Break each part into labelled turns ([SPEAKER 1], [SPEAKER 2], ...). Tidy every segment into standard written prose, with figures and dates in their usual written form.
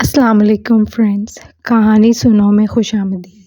[SPEAKER 1] السلام علیکم فرینڈس، کہانی سنو میں خوش آمدید۔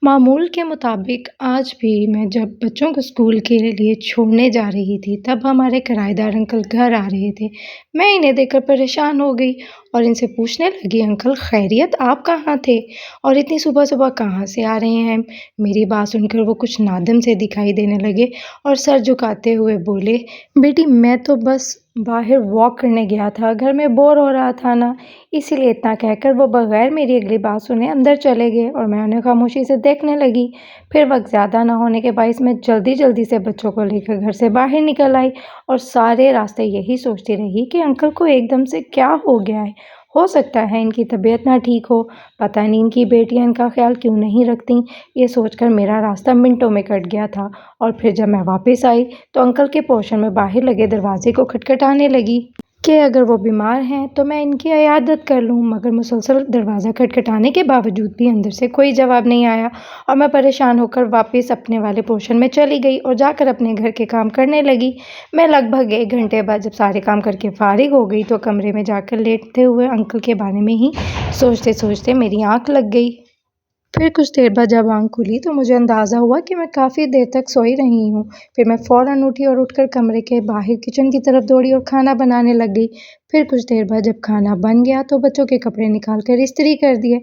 [SPEAKER 1] معمول کے مطابق آج بھی میں جب بچوں کو اسکول کے لیے چھوڑنے جا رہی تھی تب ہمارے کرایہ دار انکل گھر آ رہے تھے۔ میں انہیں دیکھ کر پریشان ہو گئی اور ان سے پوچھنے لگی، انکل خیریت، آپ کہاں تھے اور اتنی صبح صبح کہاں سے آ رہے ہیں؟ میری بات سن کر وہ کچھ نادم سے دکھائی دینے لگے اور سر جھکاتے ہوئے بولے، بیٹی میں تو بس باہر واک کرنے گیا تھا، گھر میں بور ہو رہا تھا نا، اسی لیے اتنا کہہ کر وہ بغیر میری اگلی بات سنے اندر چلے گئے اور میں انہیں خاموشی سے دیکھنے لگی۔ پھر وقت زیادہ نہ ہونے کے باعث میں جلدی سے بچوں کو لے کر گھر سے باہر نکل آئی اور سارے راستے یہی سوچتی رہی کہ انکل کو ایک دم سے کیا ہو گیا ہے۔ ہو سکتا ہے ان کی طبیعت نہ ٹھیک ہو، پتہ نہیں ان کی بیٹیاں ان کا خیال کیوں نہیں رکھتیں۔ یہ سوچ کر میرا راستہ منٹوں میں کٹ گیا تھا اور پھر جب میں واپس آئی تو انکل کے پورشن میں باہر لگے دروازے کو کھٹکھٹانے لگی کہ اگر وہ بیمار ہیں تو میں ان کی عیادت کر لوں، مگر مسلسل دروازہ کھٹکھٹانے کے باوجود بھی اندر سے کوئی جواب نہیں آیا اور میں پریشان ہو کر واپس اپنے والے پورشن میں چلی گئی اور جا کر اپنے گھر کے کام کرنے لگی۔ میں لگ بھگ 1 گھنٹے بعد جب سارے کام کر کے فارغ ہو گئی تو کمرے میں جا کر لیٹتے ہوئے انکل کے بارے میں ہی سوچتے میری آنکھ لگ گئی۔ پھر کچھ دیر بعد جب آنکھ کھلی تو مجھے اندازہ ہوا کہ میں کافی دیر تک سوئی رہی ہوں۔ پھر میں فوراً اٹھی اور اٹھ کر کمرے کے باہر کچن کی طرف دوڑی اور کھانا بنانے لگ گئی۔ پھر کچھ دیر بعد جب کھانا بن گیا تو بچوں کے کپڑے نکال کر استری کر دیے۔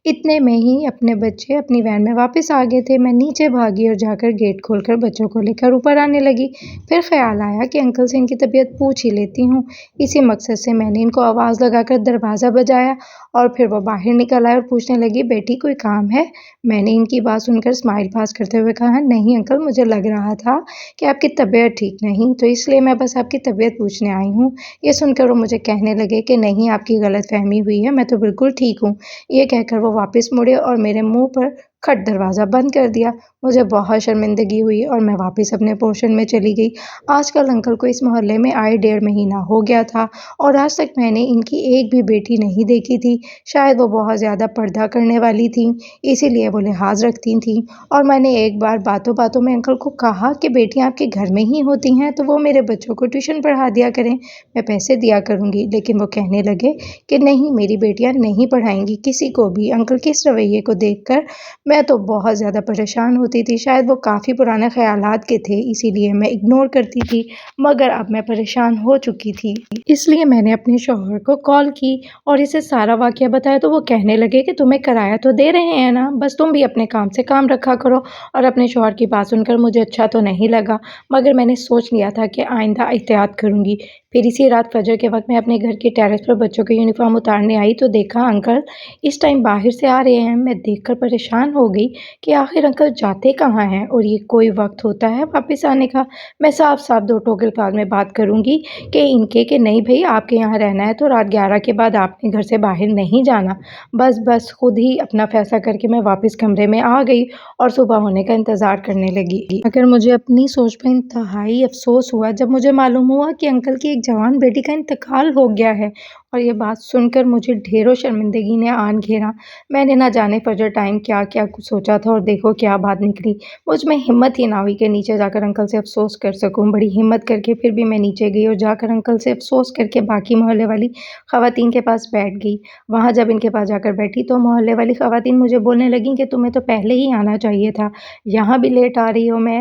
[SPEAKER 1] اتنے میں ہی اپنے بچے اپنی وین میں واپس آ گئے تھے۔ میں نیچے بھاگی اور جا کر گیٹ کھول کر بچوں کو لے کر اوپر آنے لگی۔ پھر خیال آیا کہ انکل سے ان کی طبیعت پوچھ ہی لیتی ہوں۔ اسی مقصد سے میں نے ان کو آواز لگا کر دروازہ بجایا اور پھر وہ باہر نکل آئے اور پوچھنے لگی، بیٹی کوئی کام ہے؟ میں نے ان کی بات سن کر اسمائل پاس کرتے ہوئے کہا، نہیں انکل، مجھے لگ رہا تھا کہ آپ کی طبیعت ٹھیک نہیں تو اس لیے میں بس آپ کی طبیعت پوچھنے آئی ہوں۔ یہ سن کر وہ مجھے کہنے لگے کہ نہیں، آپ کی غلط فہمی ہوئی ہے، میں تو بالکل ٹھیک ہوں۔ یہ کہہ کر وہ واپس مڑے اور میرے منہ پر کھٹ دروازہ بند کر دیا۔ مجھے بہت شرمندگی ہوئی اور میں واپس اپنے پورشن میں چلی گئی۔ آج کل انکل کو اس محلے میں آئے 1.5 مہینہ ہو گیا تھا اور آج تک میں نے ان کی ایک بھی بیٹی نہیں دیکھی تھی۔ شاید وہ بہت زیادہ پردہ کرنے والی تھیں، اسی لیے وہ لحاظ رکھتی تھیں، اور میں نے ایک بار باتوں باتوں میں انکل کو کہا کہ بیٹیاں آپ کے گھر میں ہی ہوتی ہیں تو وہ میرے بچوں کو ٹیوشن پڑھا دیا کریں، میں پیسے دیا کروں گی، لیکن وہ کہنے لگے کہ نہیں، میری بیٹیاں نہیں پڑھائیں گی کسی کو بھی۔ انکل کے اس رویے کو دیکھ کر میں تو بہت زیادہ پریشان ہوتی تھی۔ شاید وہ کافی پرانے خیالات کے تھے، اسی لیے میں اگنور کرتی تھی، مگر اب میں پریشان ہو چکی تھی۔ اس لیے میں نے اپنے شوہر کو کال کی اور اسے سارا واقعہ بتایا تو وہ کہنے لگے کہ تمہیں کرایہ تو دے رہے ہیں نا، بس تم بھی اپنے کام سے کام رکھا کرو۔ اور اپنے شوہر کی بات سن کر مجھے اچھا تو نہیں لگا، مگر میں نے سوچ لیا تھا کہ آئندہ احتیاط کروں گی۔ پھر اسی رات فجر کے وقت میں اپنے گھر کی ٹیرس پر بچوں کے یونیفارم اتارنے آئی تو دیکھا انکل اس ٹائم باہر سے آ رہے ہیں۔ میں دیکھ کر پریشان ہو گئی کہ آخر انکل جاتے کہاں ہیں اور یہ کوئی وقت ہوتا ہے واپس آنے کا؟ میں صاف 2 ٹوک الفاظ میں بات کروں گی کہ ان کے کہ نہیں بھائی، آپ کے یہاں رہنا ہے تو رات 11 کے بعد آپ نے گھر سے باہر نہیں جانا۔ بس خود ہی اپنا فیصلہ کر کے میں واپس کمرے میں آ گئی اور صبح ہونے کا انتظار کرنے لگی۔ مگر مجھے اپنی سوچ پر انتہائی افسوس ہوا جب مجھے معلوم ہوا کہ انکل کی ایک جوان بیٹی کا انتقال ہو گیا ہے، اور یہ بات سن کر مجھے ڈھیروں شرمندگی نے آن گھیرا۔ میں نے نہ جانے فجر ٹائم کیا کیا سوچا تھا اور دیکھو کیا بات نکلی۔ مجھ میں ہمت ہی نہ ہوئی کہ نیچے جا کر انکل سے افسوس کر سکوں۔ بڑی ہمت کر کے پھر بھی میں نیچے گئی اور جا کر انکل سے افسوس کر کے باقی محلے والی خواتین کے پاس بیٹھ گئی۔ وہاں جب ان کے پاس جا کر بیٹھی تو محلے والی خواتین مجھے بولنے لگیں کہ تمہیں تو پہلے ہی آنا چاہیے تھا، یہاں بھی لیٹ آ رہی ہو۔ میں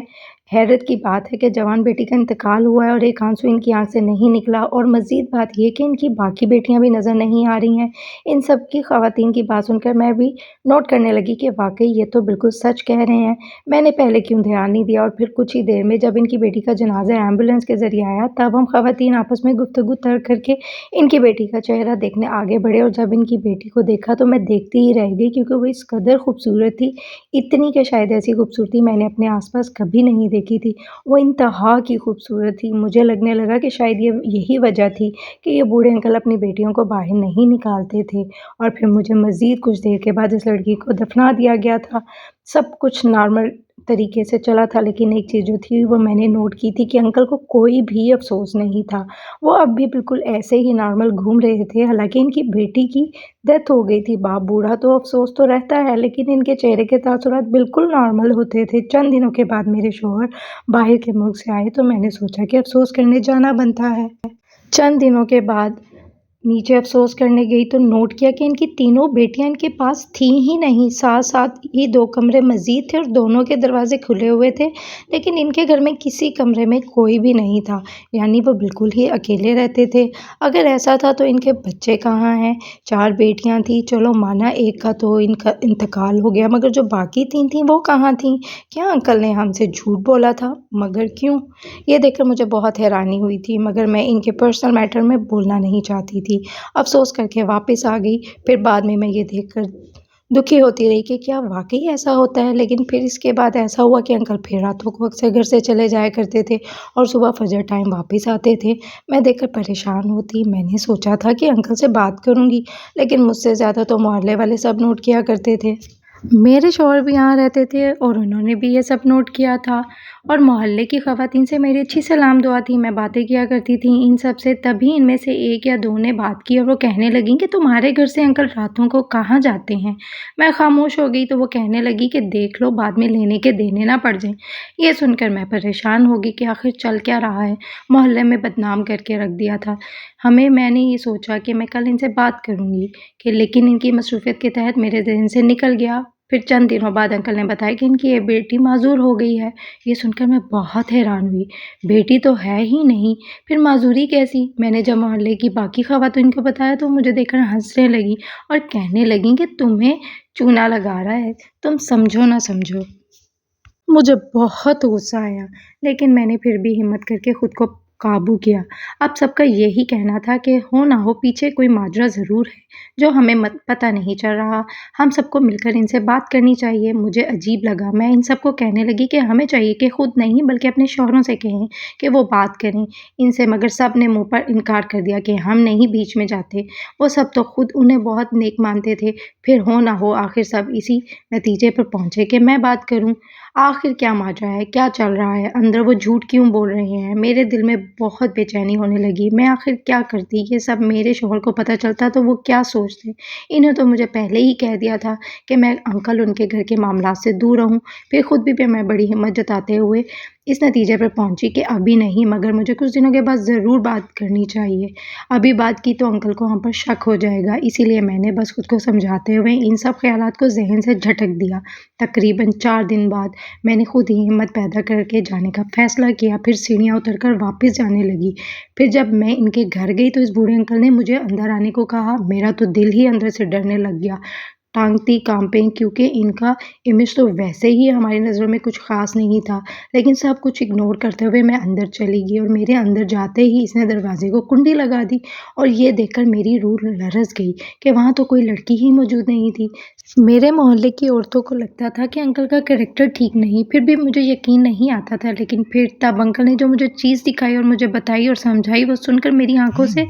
[SPEAKER 1] حیرت کی بات ہے کہ جوان بیٹی کا انتقال ہوا ہے اور ایک آنسو ان کی آنکھ سے نہیں نکلا، اور مزید بات یہ کہ ان کی باقی بیٹیاں بھی نظر نہیں آ رہی ہیں۔ ان سب کی خواتین کی بات سن کر میں بھی نوٹ کرنے لگی کہ واقعی یہ تو بالکل سچ کہہ رہے ہیں، میں نے پہلے کیوں دھیان نہیں دیا۔ اور پھر کچھ ہی دیر میں جب ان کی بیٹی کا جنازہ ایمبولینس کے ذریعے آیا تب ہم خواتین آپس میں گفتگو ترک کر کے ان کی بیٹی کا چہرہ دیکھنے آگے بڑھے، اور جب ان کی بیٹی کو دیکھا تو میں دیکھتی ہی رہ گئی، کیونکہ وہ اس قدر خوبصورت تھی، اتنی کہ شاید ایسی خوبصورتی میں نے اپنے آس پاس کبھی نہیں دیکھی تھی۔ وہ انتہا کی خوبصورت تھی۔ مجھے لگنے لگا کہ شاید یہی وجہ تھی کہ یہ بوڑھے انکل اپنی بیٹیوں کو باہر نہیں نکالتے تھے۔ اور پھر مجھے مزید کچھ دیر کے بعد اس لڑکی کو دفنا دیا گیا تھا۔ سب کچھ نارمل طریقے سے چلا تھا، لیکن ایک چیز جو تھی وہ میں نے نوٹ کی تھی کہ انکل کو کوئی بھی افسوس نہیں تھا۔ وہ اب بھی بالکل ایسے ہی نارمل گھوم رہے تھے، حالانکہ ان کی بیٹی کی ڈیتھ ہو گئی تھی۔ باپ بوڑھا تو افسوس تو رہتا ہے، لیکن ان کے چہرے کے تاثرات بالکل نارمل ہوتے تھے۔ چند دنوں کے بعد میرے شوہر باہر کے ملک سے آئے تو میں نے سوچا کہ افسوس کرنے جانا بنتا ہے۔ چند دنوں کے بعد नीचे अफ़सोस करने गई तो नोट किया कि इनकी तीनों बेटियाँ इनके पास थीं ही नहीं। साथ-साथ ही 2 कमरे मज़ीद थे और दोनों के दरवाज़े खुले हुए थे, लेकिन इनके घर में किसी कमरे में कोई भी नहीं था, यानी वो बिल्कुल ही अकेले रहते थे। अगर ऐसा था तो इनके बच्चे कहाँ हैं? 4 बेटियाँ थीं, चलो माना एक का तो इनका इंतकाल हो गया, मगर जो बाकी 3 थीं वो कहाँ थीं? क्या अंकल ने हमसे झूठ बोला था? मगर क्यों? ये देखकर मुझे बहुत हैरानी हुई थी, मगर मैं इनके पर्सनल मैटर में बोलना नहीं चाहती थी। अफ़सोस करके वापस आ गई। फिर बाद में मैं ये देखकर दुखी होती रही कि क्या वाक़ई ऐसा होता है? लेकिन फिर इसके बाद ऐसा हुआ कि अंकल फिर रातों को अक्सर घर से चले जाया करते थे और सुबह फ़जर टाइम वापस आते थे। मैं देखकर परेशान होती। मैंने सोचा था कि अंकल से बात करूँगी, लेकिन मुझसे ज़्यादा तो मोहल्ले वाले सब नोट किया करते थे। मेरे शौहर भी यहाँ रहते थे और उन्होंने भी ये सब नोट किया था और मोहल्ले की ख़वातीन से मेरी अच्छी सलाम दुआ थी। मैं बातें किया करती थी इन सब से, तभी इनमें से 1 या 2 ने बात की और वो कहने लगीं कि तुम्हारे घर से अंकल रातों को कहाँ जाते हैं? मैं ख़ामोश हो गई तो वो कहने लगी कि देख लो बाद में लेने के देने ना पड़ जाएँ। ये सुनकर मैं परेशान हो गई कि आखिर चल क्या रहा है? मोहल्ले में बदनाम करके रख दिया था मैंने ये सोचा कि मैं कल इनसे बात करूँगी लेकिन इनकी मसरूफ़ियत के तहत मेरे ज़हन से निकल गया। फिर चंद दिनों बाद अंकल ने बताया कि इनकी ये बेटी माज़ूर हो गई है। ये सुनकर मैं बहुत हैरान हुई। बेटी तो है ही नहीं, फिर माज़ूरी कैसी? मैंने जब मोहल्ले की बाकी ख़वातीन को बताया तो मुझे देखकर हँसने लगीं और कहने लगीं कि तुम्हें चूना लगा रहा है, तुम समझो ना समझो। मुझे बहुत गुस्सा आया, लेकिन मैंने फिर भी हिम्मत करके खुद को काबू किया। अब सबका यही कहना था कि हो ना हो पीछे कोई माजरा ज़रूर है, जो हमें पता नहीं चल रहा। हम सबको मिलकर इनसे बात करनी चाहिए। मुझे अजीब लगा। मैं इन सबको कहने लगी कि हमें चाहिए कि खुद नहीं बल्कि अपने शौहरों से कहें कि वो बात करें इनसे, मगर सब ने मुँह पर इनकार कर दिया कि हम नहीं बीच में जाते। वो सब तो खुद उन्हें बहुत नेक मानते थे। फिर हो ना हो आखिर सब इसी नतीजे पर पहुँचे कि मैं बात करूँ। आखिर क्या माजरा है? क्या चल रहा है? अंदर वो झूठ क्यों बोल रहे हैं? मेरे दिल में बहुत बेचैनी होने लगी। मैं आखिर क्या करती? ये सब मेरे शौहर को पता चलता तो वो क्या सोचते? इन्हें तो मुझे पहले ही कह दिया था कि मैं अंकल उनके घर के मामलात से दूर रहूँ। फिर खुद भी मैं बड़ी हिम्मत जताते हुए इस नतीजे पर पहुँची कि अभी नहीं, मगर मुझे कुछ दिनों के बाद ज़रूर बात करनी चाहिए। अभी बात की तो अंकल को हम पर शक हो जाएगा, इसीलिए मैंने बस खुद को समझाते हुए इन सब ख़यालात को ज़हन से झटक दिया। तकरीबन 4 दिन बाद मैंने खुद ही हिम्मत पैदा करके जाने का फ़ैसला किया। फिर सीढ़ियाँ उतरकर वापस जाने लगी। फिर जब मैं इनके घर गई तो इस बूढ़े अंकल ने मुझे अंदर आने को कहा। मेरा तो दिल ही अंदर से डरने लग गया। टाँगती काँपें, क्योंकि इनका इमेज तो वैसे ही हमारी नज़रों में कुछ ख़ास नहीं था। लेकिन सब कुछ इग्नोर करते हुए मैं अंदर चली गई और मेरे अंदर जाते ही इसने दरवाज़े को कुंडी लगा दी और ये देखकर मेरी रूह लरज़ गई कि वहाँ तो कोई लड़की ही मौजूद नहीं थी। मेरे मोहल्ले की औरतों को लगता था कि अंकल का कैरेक्टर ठीक नहीं, फिर भी मुझे यकीन नहीं आता था। लेकिन फिर तब अंकल ने जो मुझे चीज़ दिखाई और मुझे बताई और समझाई, वो सुनकर मेरी आँखों से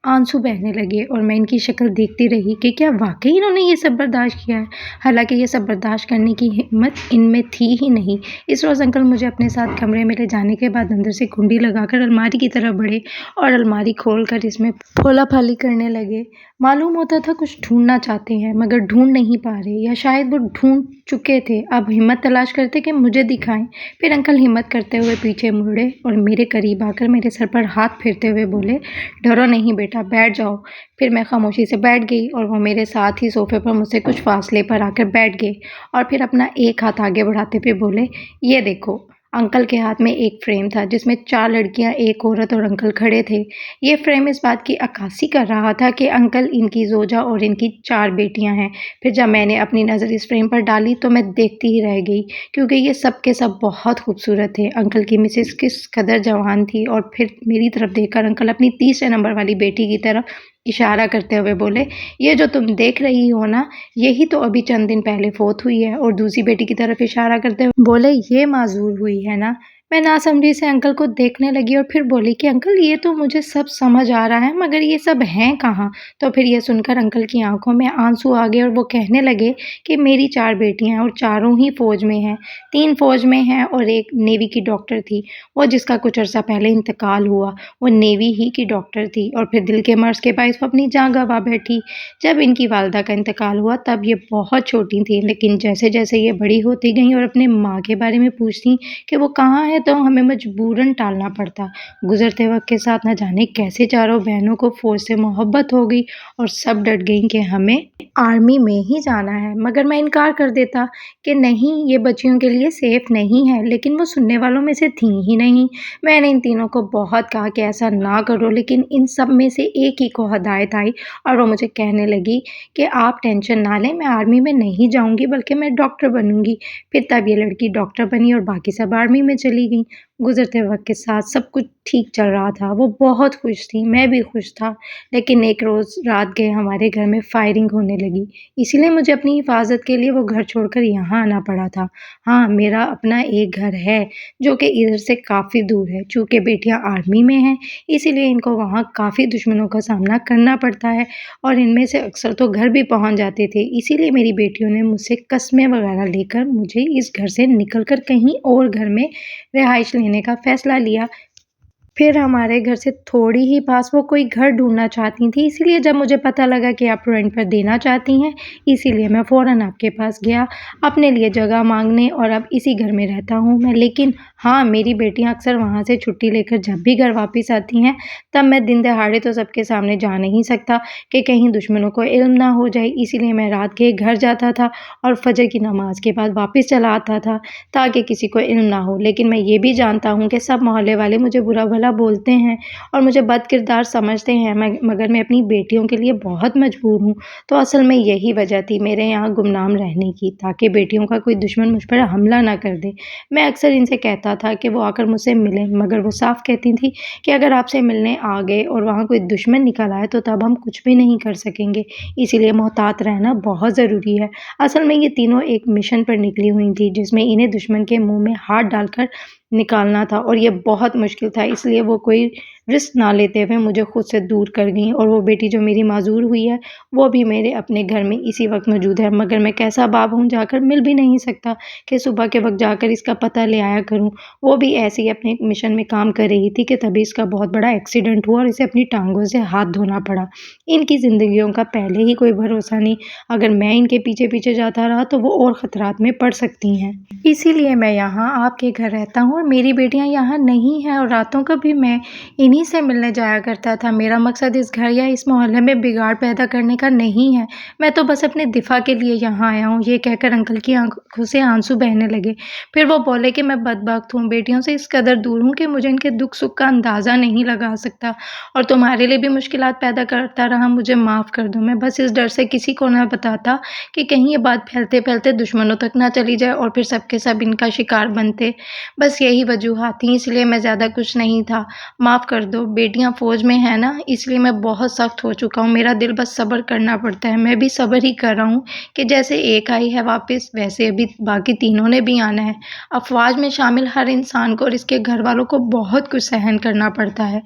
[SPEAKER 1] आंसू बहने लगे और मैं इनकी शक्ल देखती रही कि क्या वाक़ई इन्होंने ये सब बर्दाश्त किया है। हालाँकि ये सब बर्दाश्त करने की हिम्मत इनमें थी ही नहीं। इस रोज़ अंकल मुझे अपने साथ कमरे में ले जाने के बाद अंदर से कुंडी लगाकर अलमारी की तरफ बढ़े और अलमारी खोलकर इसमें फोला-फाली करने लगे। मालूम होता था कुछ ढूँढना चाहते हैं, मगर ढूँढ नहीं पा रहे, या शायद वो ढूँढ चुके थे। अब हिम्मत तलाश करते कि मुझे दिखाएँ। फिर अंकल हिम्मत करते हुए पीछे मुड़े और मेरे करीब आकर मेरे सर पर हाथ फेरते हुए बोले, डरो नहीं बेटा, बैठ जाओ। फिर मैं खामोशी से बैठ गई और वो मेरे साथ ही सोफ़े पर मुझसे कुछ फ़ासले पर आकर बैठ गए और फिर अपना एक हाथ आगे बढ़ाते हुए बोले, ये देखो। अंकल के हाथ में एक फ्रेम था जिसमें 4 लड़कियां, एक औरत और अंकल खड़े थे। ये फ्रेम इस बात की अक्कासी कर रहा था कि अंकल, इनकी ज़ोजा और इनकी 4 बेटियां हैं। फिर जब मैंने अपनी नज़र इस फ्रेम पर डाली तो मैं देखती ही रह गई, क्योंकि ये सब के सब बहुत खूबसूरत थे। अंकल की मिसेस किस कदर जवान थी। और फिर मेरी तरफ देखकर अंकल अपनी तीसरे नंबर वाली बेटी की तरफ इशारा करते हुए बोले, ये जो तुम देख रही हो ना, यही तो अभी चंद दिन पहले फ़ौत हुई है। और दूसरी बेटी की तरफ इशारा करते हुए बोले, ये माज़ूर हुई है ना। मैं नासमझी से अंकल को देखने लगी और फिर बोली कि अंकल, ये तो मुझे सब समझ आ रहा है, मगर ये सब हैं कहाँ? तो फिर ये सुनकर अंकल की आंखों में आंसू आ गए और वो कहने लगे कि मेरी 4 बेटियां हैं और चारों ही फ़ौज में हैं। 3 फ़ौज में हैं और एक नेवी की डॉक्टर थी। वो जिसका कुछ अर्सा पहले इंतकाल हुआ, वो नेवी ही की डॉक्टर थी और फिर दिल के मर्ज़ के बाइस वो अपनी जान गंवा बैठी। जब इनकी वालिदा का इंतकाल हुआ तब ये बहुत छोटी थीं, लेकिन जैसे-जैसे ये बड़ी होती गईं और अपने माँ के बारे में पूछतीं कि वो कहाँ है, है तो हमें मजबूरन टालना पड़ता। गुजरते वक्त के साथ न जाने कैसे चारों बहनों को फौज से मोहब्बत हो गई और सब डट गईं कि हमें आर्मी में ही जाना है। मगर मैं इनकार कर देता कि नहीं, ये बच्चियों के लिए सेफ नहीं है, लेकिन वो सुनने वालों में से थी ही नहीं। मैंने इन तीनों को बहुत कहा कि ऐसा ना करो, लेकिन इन सब में से एक ही को हिदायत आई और वो मुझे कहने लगी कि आप टेंशन ना लें, मैं आर्मी में नहीं जाऊंगी बल्कि मैं डॉक्टर बनूंगी। फिर तब ये लड़की डॉक्टर बनी और बाकी सब आर्मी में चली गई। गुजरते वक्त के साथ सब कुछ ठीक चल रहा था, वो बहुत खुश थी, मैं भी खुश था। लेकिन एक रोज़ रात गए हमारे घर में फायरिंग होने लगी, इसीलिए मुझे अपनी हिफाजत के लिए वो घर छोड़कर यहाँ आना पड़ा था। हाँ, मेरा अपना एक घर है जो कि इधर से काफ़ी दूर है। चूँकि बेटियाँ आर्मी में हैं, इसीलिए इनको वहाँ काफ़ी दुश्मनों का सामना करना पड़ता है और इनमें से अक्सर तो घर भी पहुँच जाते थे। इसीलिए मेरी बेटियों ने मुझसे कस्में वगैरह लेकर मुझे इस घर से निकलकर कहीं और घर में रिहाइश लेने का फ़ैसला लिया। फिर हमारे घर से थोड़ी ही पास वो कोई घर ढूँढना चाहती थीं, इसीलिए जब मुझे पता लगा कि आप रेंट पर देना चाहती हैं, इसीलिए मैं फ़ौरन आपके पास गया अपने लिए जगह माँगने और अब इसी घर में रहता हूँ मैं। लेकिन हाँ, मेरी बेटियाँ अक्सर वहाँ से छुट्टी लेकर जब भी घर वापस आती हैं, तब मैं दिन दहाड़े तो सबके सामने जा नहीं सकता कि कहीं दुश्मनों को इल्म ना हो जाए, इसीलिए मैं रात के घर जाता था और फ़जर की नमाज़ के बाद वापस चला आता था, ताकि किसी को इल्म ना हो। लेकिन मैं ये भी जानता हूँ कि सब मोहल्ले वाले मुझे बुरा-भला बोलते हैं और मुझे बदकिरदार समझते हैं, मगर मैं अपनी बेटियों के लिए बहुत मजबूर हूँ। तो असल में यही वजह थी मेरे यहाँ गुमनाम रहने की, ताकि बेटियों का कोई दुश्मन मुझ पर हमला ना कर दे। मैं अक्सर इनसे कहता था कि वो आकर मुझसे मिलें, मगर वो साफ कहती थी कि अगर आपसे मिलने आ गए और वहाँ कोई दुश्मन निकल आए तो तब हम कुछ भी नहीं कर सकेंगे। इसीलिए मोहतात रहना बहुत ज़रूरी है। असल में ये तीनों एक मिशन पर निकली हुई थी, जिसमें इन्हें दुश्मन के मुँह में हाथ डालकर निकालना था और ये बहुत मुश्किल था, इसलिए वो कोई रिस्क ना लेते हुए मुझे खुद से दूर कर गईं और वो बेटी जो मेरी माज़ूर हुई है, वो भी मेरे अपने घर में इसी वक्त मौजूद है। मगर मैं कैसा बाप हूँ, जाकर मिल भी नहीं सकता कि सुबह के वक्त जाकर इसका पता ले आया करूँ। वो भी ऐसे ही अपने मिशन में काम कर रही थी कि तभी इसका बहुत बड़ा एक्सीडेंट हुआ और इसे अपनी टाँगों से हाथ धोना पड़ा। इनकी ज़िंदगियों का पहले ही कोई भरोसा नहीं, अगर मैं इनके पीछे-पीछे जाता रहा तो वो और ख़तरात में पड़ सकती हैं। इसीलिए मैं यहाँ आपके घर रहता हूँ और मेरी बेटियाँ यहाँ नहीं हैं और रातों को भी मैं इन्हीं से मिलने जाया करता था। मेरा मकसद इस घर या इस मोहल्ले में बिगाड़ पैदा करने का नहीं है, मैं तो बस अपने दिफ़ा के लिए यहाँ आया हूँ। ये कहकर अंकल की आँखों से आंसू बहने लगे। फिर वो बोले कि मैं बदबख्त हूँ, बेटियों से इस कदर दूर हूँ कि मुझे इनके दुख-सुख का अंदाज़ा नहीं लगा सकता और तुम्हारे लिए भी मुश्किलात पैदा करता रहा, मुझे माफ़ कर दो। मैं बस इस डर से किसी को ना बताता कि कहीं ये बात फैलते-फैलते दुश्मनों तक ना चली जाए और फिर सब के सब इनका शिकार बनते। बस यही वजूहात थी, इसलिए मैं ज़्यादा कुछ नहीं था। माफ़ कर दो, बेटियाँ फ़ौज में हैं ना, इसलिए मैं बहुत सख्त हो चुका हूँ। मेरा दिल बस सब्र करना पड़ता है। मैं भी सब्र ही कर रहा हूँ कि जैसे एक आई है वापस, वैसे अभी बाकी तीनों ने भी आना है। अफ़वाज में शामिल हर इंसान को और इसके घर वालों को बहुत कुछ सहन करना पड़ता है।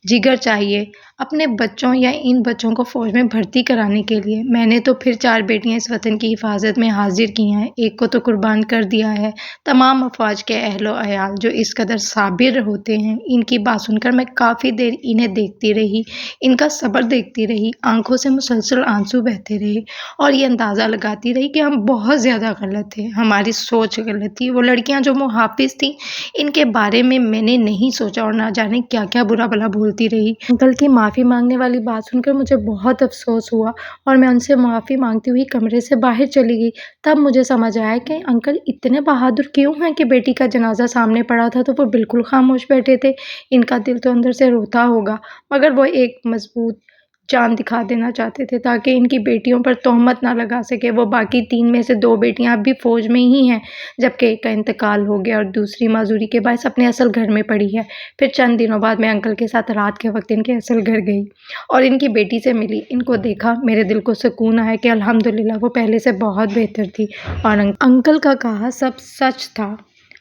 [SPEAKER 1] जिगर चाहिए अपने बच्चों या इन बच्चों को फ़ौज में भर्ती कराने के लिए। मैंने तो फिर 4 बेटियाँ इस वतन की हिफाजत में हाज़िर की हैं, एक को तो कुर्बान कर दिया है। तमाम अफ़वाज के अहलो-अयाल जो इस कदर साबिर होते हैं, इनकी बात सुनकर मैं काफ़ी देर इन्हें देखती रही, इनका सब्र देखती रही, आँखों से मुसलसल आंसू बहते रहे और ये अंदाज़ा लगाती रही कि हम बहुत ज़्यादा गलत थे, हमारी सोच गलत थी। वो लड़कियाँ जो मुहाफ़िज़ थीं, इनके बारे में मैंने नहीं सोचा और ना जाने क्या-क्या बुरा-भला बोलती रही। अंकल की माफ़ी माँगने वाली बात सुनकर मुझे बहुत अफ़सोस हुआ और मैं उनसे माफ़ी माँगती हुई कमरे से बाहर चली गई। तब मुझे समझ आया कि अंकल इतने बहादुर क्यों हैं कि बेटी का जनाज़ा सामने पड़ा था तो वो बिल्कुल ख़ामोश बैठे थे। इनका दिल तो अंदर से रोता होगा, मगर वो एक मज़बूत जान दिखा देना चाहते थे ताकि इनकी बेटियों पर तोहमत ना लगा सके। वो बाकी 3 में से 2 बेटियाँ अब भी फ़ौज में ही हैं, जबकि एक का इंतकाल हो गया और दूसरी माज़ूरी के बायस अपने असल घर में पड़ी है। फिर चंद दिनों बाद मैं अंकल के साथ रात के वक़्त इनके असल घर गई और इनकी बेटी से मिली। इनको देखा, मेरे दिल को सुकून आया कि अल्हम्दुलिल्लाह वो पहले से बहुत बेहतर थी और अंकल का कहा सब सच था,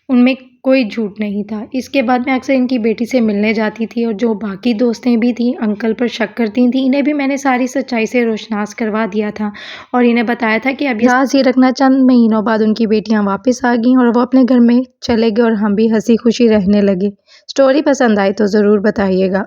[SPEAKER 1] उनमें कोई झूठ नहीं था। इसके बाद मैं अक्सर इनकी बेटी से मिलने जाती थी और जो बाकी दोस्तें भी थीं, अंकल पर शक करती थीं, इन्हें भी मैंने सारी सच्चाई से रोशनास करवा दिया था और इन्हें बताया था कि अब याद ही रखना, चंद महीनों बाद उनकी बेटियाँ वापस आ गईं और वो अपने घर में चले गए और हम भी हँसी-खुशी रहने लगे। स्टोरी पसंद आई तो ज़रूर बताइएगा।